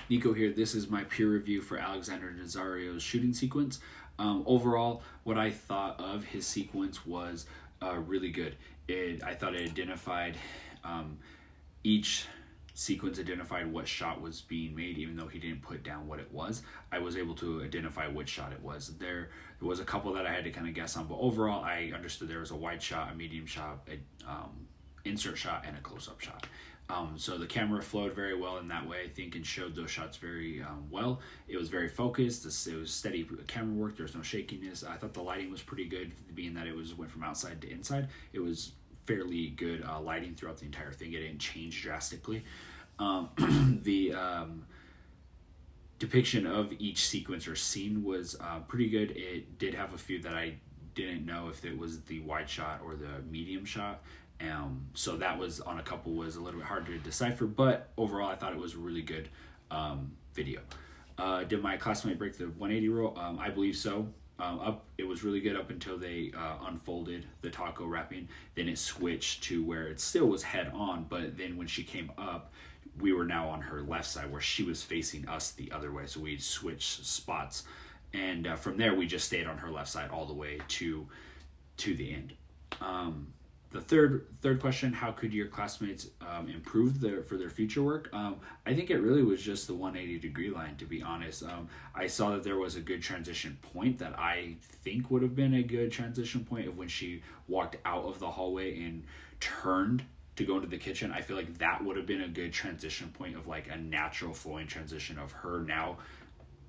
Nico here. This is my peer review for Alexander Nazario's shooting sequence. Overall, what I thought of his sequence was really good. I thought it identified each sequence identified what shot was being made, even though he didn't put down what it was. I was able to identify which shot it was. There was a couple that I had to kind of guess on, but overall, I understood there was a wide shot, a medium shot, a insert shot, and a close-up shot. So the camera flowed very well in that way, I think, and showed those shots very well. It was very focused. It was steady camera work. There was no shakiness. I thought the lighting was pretty good, being that it went from outside to inside. It was fairly good lighting throughout the entire thing. It didn't change drastically. The depiction of each sequence or scene was pretty good. It did have a few that I didn't know if it was the wide shot or the medium shot. So that was on a couple was a little bit hard to decipher, but overall I thought it was a really good video. Did my classmate break the 180 rule? I believe so. It was really good up until they unfolded the taco wrapping. Then it switched to where it still was head on, but then when she came up, we were now on her left side where she was facing us the other way. So we switched spots, and from there we just stayed on her left side all the way to the end. The third question: how could your classmates improve for their future work? I think it really was just the 180-degree line, to be honest. I saw that there was a good transition point that I think would have been a good transition point of when she walked out of the hallway and turned to go into the kitchen. I feel like that would have been a good transition point of like a natural flowing transition of her now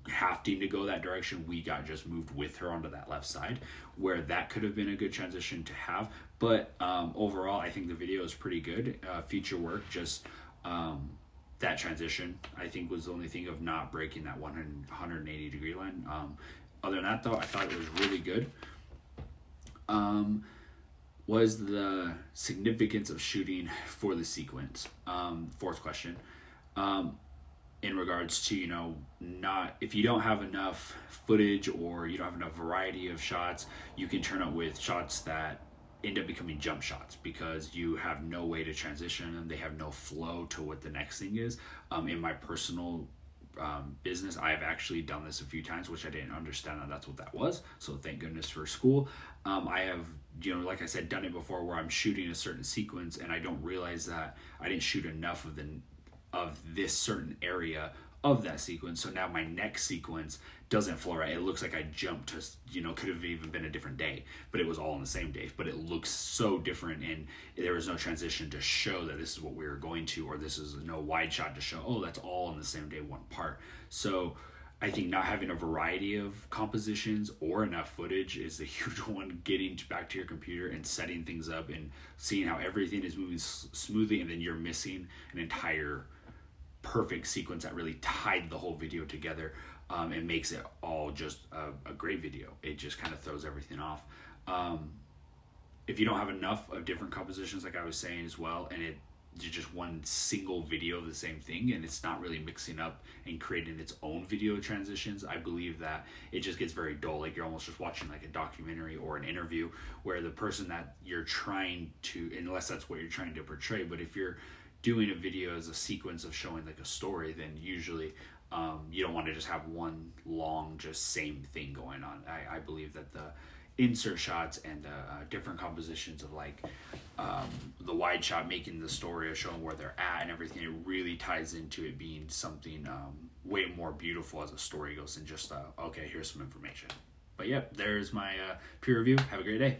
having to go that direction. We got just moved with her onto that left side, where that could have been a good transition to have. But overall, I think the video is pretty good. Future work, just that transition, I think, was the only thing of not breaking that 180-degree line. Other than that, though, I thought it was really good. Was the significance of shooting for the sequence? Fourth question. In regards to, not, if you don't have enough footage or you don't have enough variety of shots, you can turn up with shots that end up becoming jump shots because you have no way to transition and they have no flow to what the next thing is. In my personal business, I've actually done this a few times, which I didn't understand that that's what that was. So thank goodness for school. I have, like I said, done it before where I'm shooting a certain sequence and I don't realize that I didn't shoot enough of this certain area of that sequence. So now my next sequence doesn't flow right. It looks like I jumped to, could have even been a different day, but it was all on the same day. But it looks so different, and there was no transition to show that this is what we were going to, or this is no wide shot to show, oh, that's all on the same day, one part. So I think not having a variety of compositions or enough footage is a huge one. Getting back to your computer and setting things up and seeing how everything is moving smoothly, and then you're missing an entire perfect sequence that really tied the whole video together, and makes it all just a great video. It just kind of throws everything off. If you don't have enough of different compositions, like I was saying as well, and it's just one single video of the same thing, and it's not really mixing up and creating its own video transitions, I believe that it just gets very dull. Like you're almost just watching like a documentary or an interview where the person that you're trying to, unless that's what you're trying to portray, but if you're doing a video as a sequence of showing like a story, then usually you don't want to just have one long just same thing going on. I believe that the insert shots and different compositions of like the wide shot making the story of showing where they're at and everything, it really ties into it being something way more beautiful as a story goes than just okay, here's some information. But yep, there's my peer review. Have a great day.